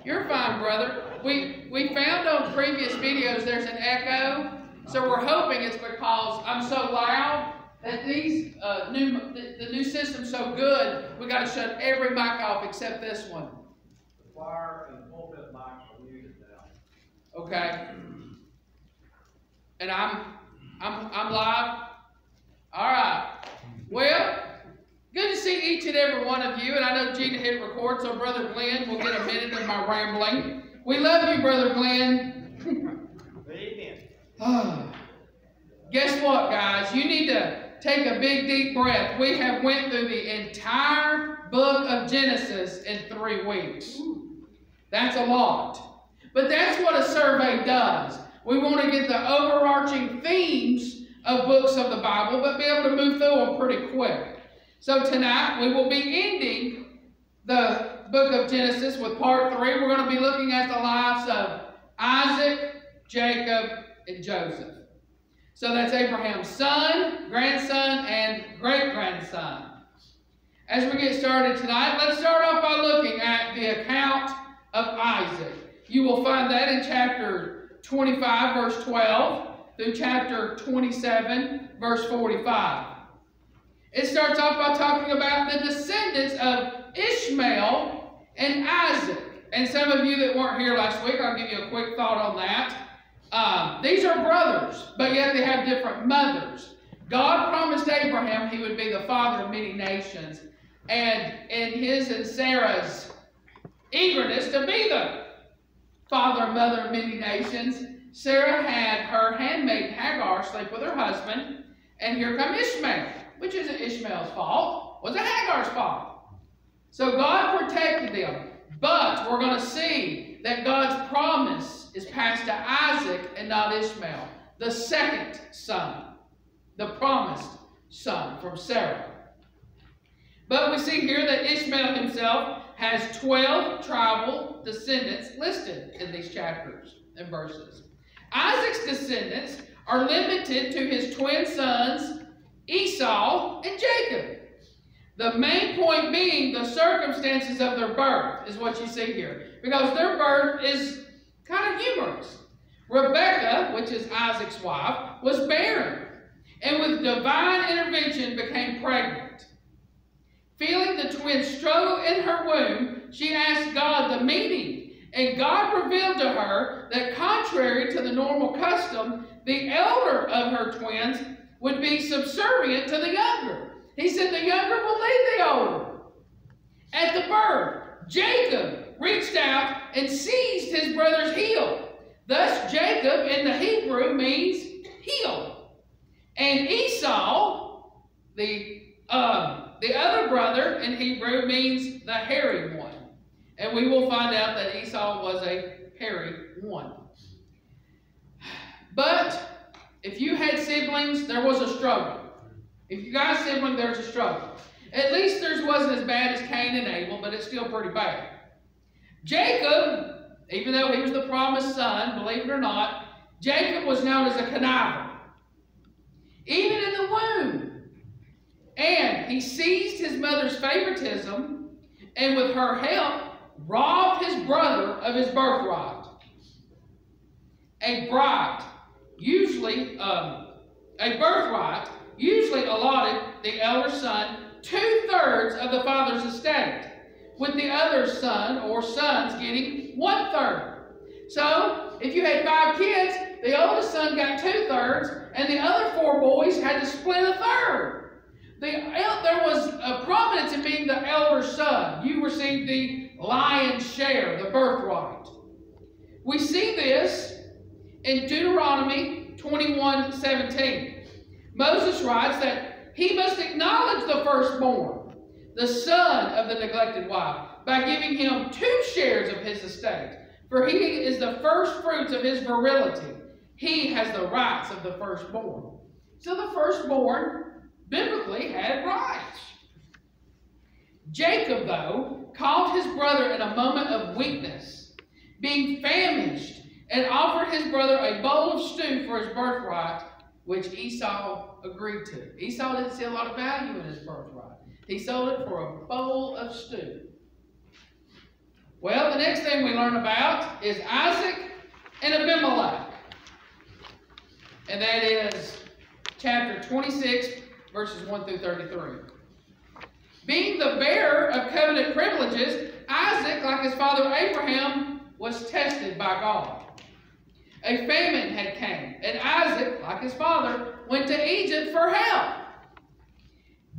You're fine, brother. We found on previous videos there's an echo, so we're hoping it's because I'm so loud that these the new system's so good, we got to shut every mic off except this one. The choir and pulpit mics are muted now. Okay. And I'm live. All right. Well, good to see each and every one of you. And I know Gina hit record, so Brother Glenn will get a minute of my rambling. We love you, Brother Glenn. Good evening. Guess what, guys? You need to take a big, deep breath. We have went through the entire book of Genesis in 3 weeks. That's a lot. But that's what a survey does. We want to get the overarching themes of books of the Bible, but be able to move through them pretty quick. So tonight, we will be ending the book of Genesis with part 3. We're going to be looking at the lives of Isaac, Jacob, and Joseph. So that's Abraham's son, grandson, and great-grandson. As we get started tonight, let's start off by looking at the account of Isaac. You will find that in chapter 25, verse 12, through chapter 27, verse 45. It starts off by talking about the descendants of Ishmael and Isaac. And some of you that weren't here last week, I'll give you a quick thought on that. These are brothers, but yet they have different mothers. God promised Abraham he would be the father of many nations. And in his and Sarah's eagerness to be the father and mother of many nations, Sarah had her handmaid Hagar sleep with her husband. And here come Ishmael, which isn't Ishmael's fault, was Hagar's fault. So God protected them. But we're going to see that God's promise is passed to Isaac and not Ishmael, the second son, the promised son from Sarah. But we see here that Ishmael himself has 12 tribal descendants listed in these chapters and verses. Isaac's descendants are limited to his twin sons, Esau and Jacob. The main point being the circumstances of their birth is what you see here, because their birth is kind of humorous. Rebekah, which is Isaac's wife, was barren, and with divine intervention became pregnant. Feeling the twins struggle in her womb, she asked God the meaning, and God revealed to her that contrary to the normal custom, the elder of her twins would be subservient to the younger. He said the younger will lead the older. At the birth, Jacob reached out and seized his brother's heel. Thus, Jacob in the Hebrew means heel. And Esau, the other brother in Hebrew, means the hairy one. And we will find out that Esau was a hairy one. But if you had siblings, there was a struggle. If you got a sibling, there's a struggle. At least theirs wasn't as bad as Cain and Abel, but it's still pretty bad. Jacob, even though he was the promised son, believe it or not, Jacob was known as a conniver, even in the womb. And he seized his mother's favoritism, and with her help, robbed his brother of his birthright. A birthright usually allotted the elder son 2/3 of the father's estate, with the other son or sons getting 1/3. So, if you had 5 kids, the oldest son got 2/3, and the other 4 boys had to split 1/3. There was a prominence in being the elder son. You received the lion's share, the birthright. We see this in Deuteronomy 21:17. Moses writes that he must acknowledge the firstborn, the son of the neglected wife, by giving him 2 shares of his estate. For he is the first fruits of his virility. He has the rights of the firstborn. So the firstborn, biblically, had rights. Jacob, though, called his brother in a moment of weakness, being famished, and offered his brother a bowl of stew for his birthright, which Esau agreed to. Esau didn't see a lot of value in his birthright. He sold it for a bowl of stew. next thing we learn about is Isaac and Abimelech. And that is chapter 26, verses 1 through 33. Being the bearer of covenant privileges, Isaac, like his father Abraham, was tested by God. A famine had came, and Isaac, like his father, went to Egypt for help.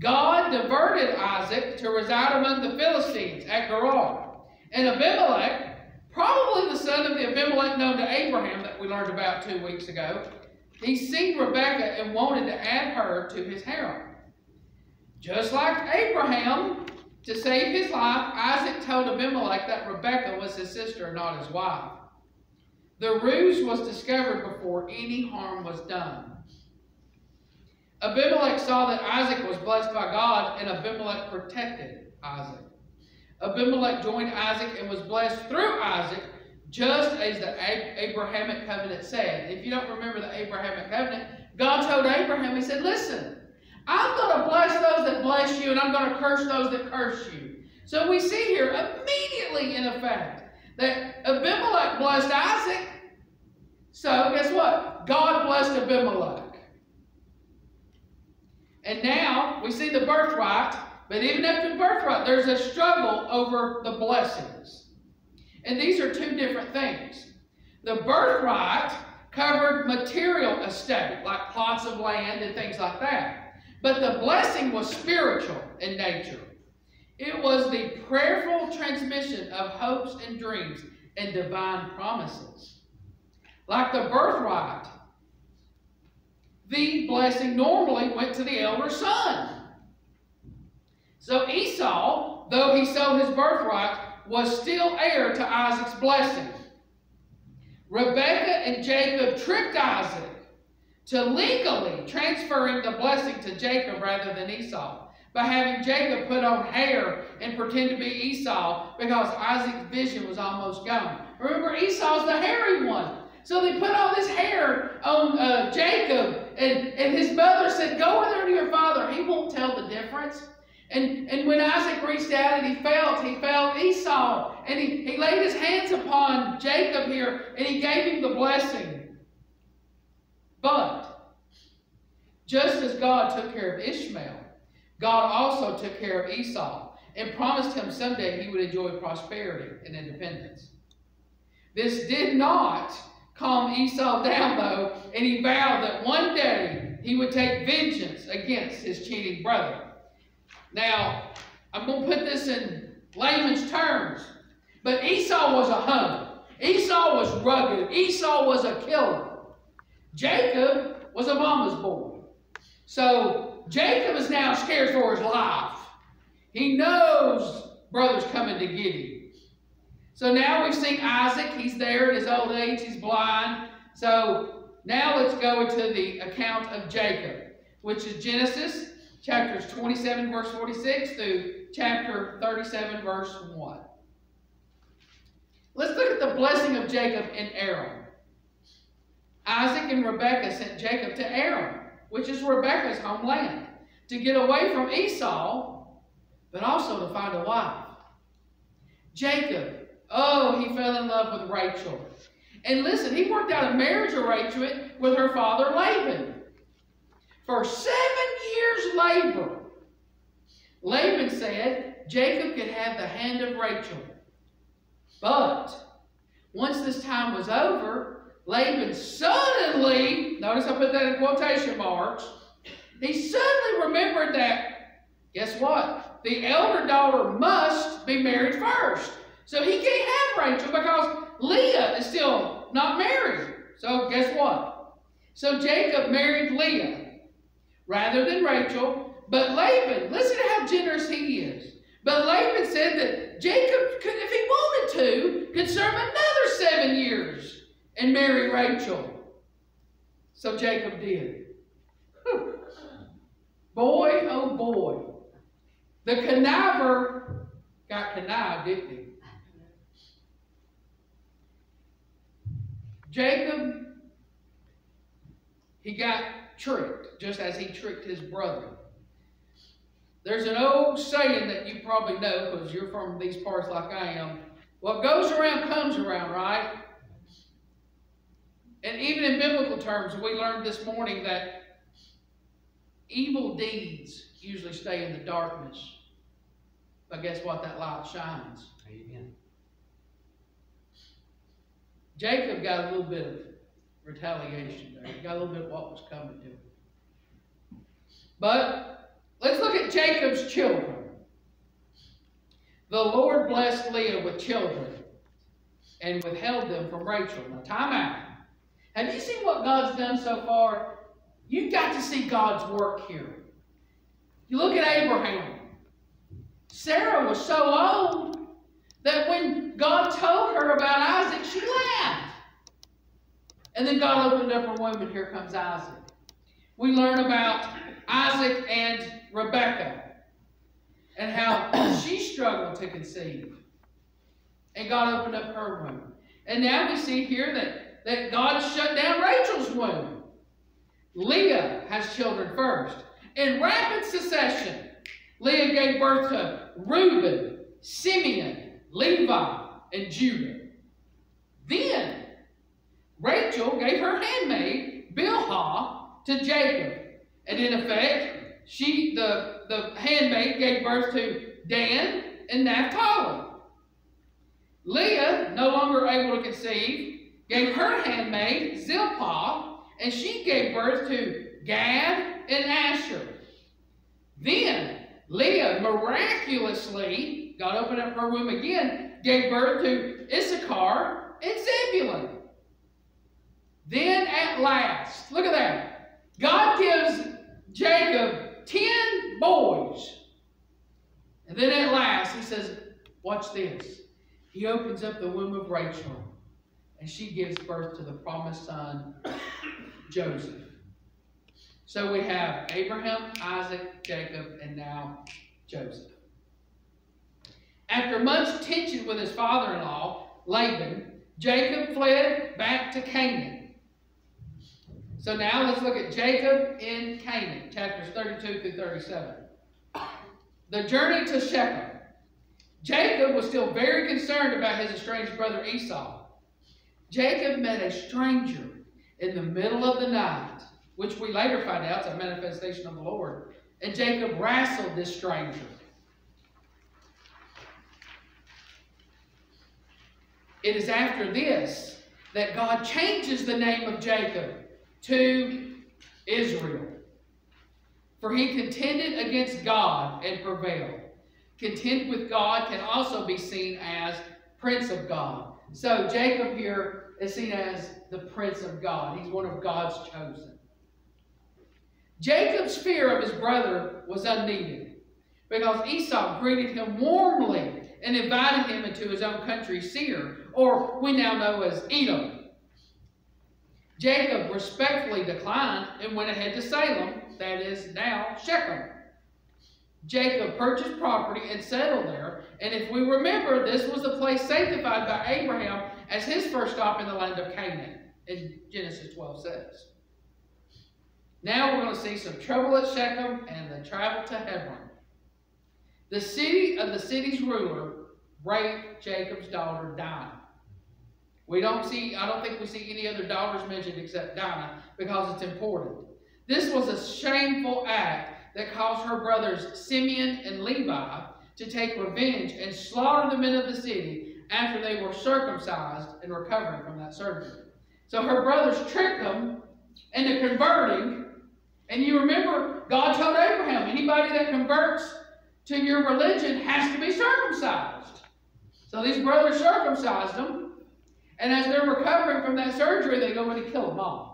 God diverted Isaac to reside among the Philistines at Gerar. And Abimelech, probably the son of the Abimelech known to Abraham that we learned about 2 weeks ago, he seen Rebekah and wanted to add her to his harem. Just like Abraham, to save his life, Isaac told Abimelech that Rebekah was his sister, not his wife. The ruse was discovered before any harm was done. Abimelech saw that Isaac was blessed by God, and Abimelech protected Isaac. Abimelech joined Isaac and was blessed through Isaac, just as the Abrahamic covenant said. If you don't remember the Abrahamic covenant, God told Abraham, he said, listen, I'm going to bless those that bless you, and I'm going to curse those that curse you. So we see here immediately in effect that Abimelech blessed Isaac. So guess what? God blessed Abimelech. And now we see the birthright, but even after the birthright, there's a struggle over the blessings. And these are two different things. The birthright covered material estate, like plots of land and things like that. But the blessing was spiritual in nature. It was the prayerful transmission of hopes and dreams and divine promises. Like the birthright, the blessing normally went to the elder son. So Esau, though he sold his birthright, was still heir to Isaac's blessing. Rebekah and Jacob tricked Isaac to legally transferring the blessing to Jacob rather than Esau, by having Jacob put on hair and pretend to be Esau because Isaac's vision was almost gone. Remember, Esau's the hairy one. So they put all this hair on Jacob, and his mother said, go in there to your father. He won't tell the difference. And when Isaac reached out and he felt Esau. And he laid his hands upon Jacob here, and he gave him the blessing. But just as God took care of Ishmael, God also took care of Esau and promised him someday he would enjoy prosperity and independence. This did not calm Esau down, though, and he vowed that one day he would take vengeance against his cheating brother. Now, I'm going to put this in layman's terms, but Esau was a hunter. Esau was rugged. Esau was a killer. Jacob was a mama's boy. So Jacob is now scared for his life. He knows brother's coming to get him. So now we've seen Isaac. He's there at his old age. He's blind. So now let's go into the account of Jacob, which is Genesis chapters 27, verse 46 through chapter 37, verse 1. Let's look at the blessing of Jacob and Aram. Isaac and Rebekah sent Jacob to Aram, which is Rebekah's homeland, to get away from Esau, but also to find a wife. Jacob, he fell in love with Rachel. And listen, he worked out a marriage arrangement with her father Laban. For 7 years' labor, Laban said Jacob could have the hand of Rachel. But once this time was over, Laban suddenly, notice I put that in quotation marks, he suddenly remembered that, guess what? The elder daughter must be married first. So he can't have Rachel because Leah is still not married. So guess what? So Jacob married Leah rather than Rachel. But Laban, listen to how generous he is. But Laban said that Jacob could, if he wanted to, could serve another 7 years and marry Rachel. So Jacob did. Whew. Boy, oh boy. The conniver got connived, didn't he? Jacob, he got tricked, just as he tricked his brother. There's an old saying that you probably know, because you're from these parts like I am. What goes around comes around, right? And even in biblical terms, we learned this morning that evil deeds usually stay in the darkness. But guess what? That light shines. Amen. Jacob got a little bit of retaliation there. He got a little bit of what was coming to him. But let's look at Jacob's children. The Lord blessed Leah with children and withheld them from Rachel. Now, time out. Have you seen what God's done so far? You've got to see God's work here. You look at Abraham. Sarah was so old that when God told her about Isaac, she laughed. And then God opened up her womb, and here comes Isaac. We learn about Isaac and Rebekah and how she struggled to conceive. And God opened up her womb. And now we see here that God shut down Rachel's womb. Leah has children first. In rapid succession, Leah gave birth to Reuben, Simeon, Levi, and Judah. Then Rachel gave her handmaid, Bilhah, to Jacob. And in effect, the handmaid gave birth to Dan and Naphtali. Leah, no longer able to conceive, gave her handmaid, Zilpah, and she gave birth to Gad and Asher. Then Leah miraculously, God opened up her womb again, gave birth to Issachar and Zebulun. Then at last, look at that, God gives Jacob 10 boys. And then at last, he says, watch this. He opens up the womb of Rachel, and she gives birth to the promised son, Joseph. So we have Abraham, Isaac, Jacob, and now Joseph. After much tension with his father-in-law, Laban, Jacob fled back to Canaan. So now let's look at Jacob in Canaan, chapters 32 through 37. The journey to Shechem. Jacob was still very concerned about his estranged brother Esau. Jacob met a stranger in the middle of the night, which we later find out is a manifestation of the Lord. And Jacob wrestled this stranger. It is after this that God changes the name of Jacob to Israel. For he contended against God and prevailed. Contend with God can also be seen as Prince of God. So Jacob here is seen as the Prince of God. He's one of God's chosen. Jacob's fear of his brother was unneeded, because Esau greeted him warmly and invited him into his own country, Seir, or we now know as Edom. Jacob respectfully declined and went ahead to Salem, that is now Shechem. Jacob purchased property and settled there, and if we remember, this was the place sanctified by Abraham as his first stop in the land of Canaan, as Genesis 12 says. Now we're going to see some trouble at Shechem and the travel to Hebron. The city's ruler raped Jacob's daughter Dinah. I don't think we see any other daughters mentioned except Dinah, because it's important. This was a shameful act that caused her brothers Simeon and Levi to take revenge and slaughter the men of the city after they were circumcised and recovering from that surgery. So her brothers tricked them into converting. And you remember, God told Abraham, anybody that converts to your religion has to be circumcised. So these brothers circumcised them. And as they're recovering from that surgery, they go in and kill them all.